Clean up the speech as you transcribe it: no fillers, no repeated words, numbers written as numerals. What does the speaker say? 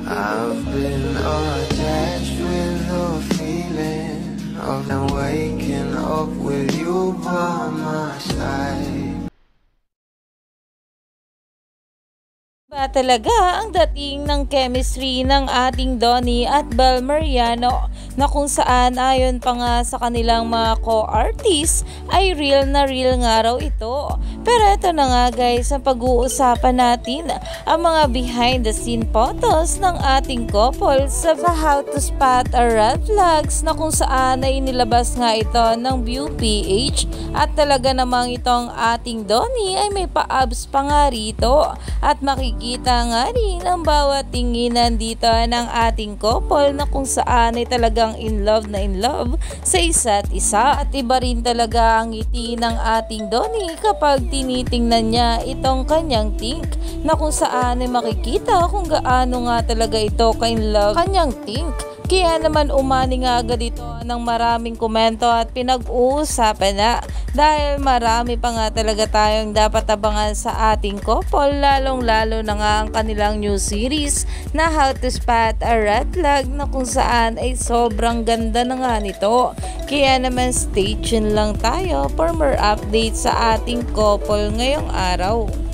I've been attached with the feeling of waking up with you by my side. Ba talaga ang dating ng chemistry ng ating Donnie at Bel Mariano na kung saan ayon pa nga sa kanilang mga co-artists ay real na real nga raw ito. Pero ito na nga guys, ang pag-uusapan natin ang mga behind the scene photos ng ating couple sa How to Spot a Red Flags na kung saan ay inilabas nga ito ng View PH at talaga namang itong ating Donnie ay may pa-abs pa nga rito at makikita nga rin ang bawat tinginan dito ng ating couple na kung saan ay talagang in love sa isa't isa at iba rin talaga ang ngiti ng ating Donnie kapag tinitingnan niya itong kanyang tink na kung saan ay makikita kung gaano nga talaga ito ka-in love kanyang tink. Kaya naman umani nga agad ito ng maraming komento at pinag-uusapan na dahil marami pa nga talaga tayong dapat abangan sa ating couple lalong lalo na nga ang kanilang new series na How to Spot a Red Flag na kung saan ay sobrang ganda na nga nito. Kaya naman stay tuned lang tayo for more updates sa ating couple ngayong araw.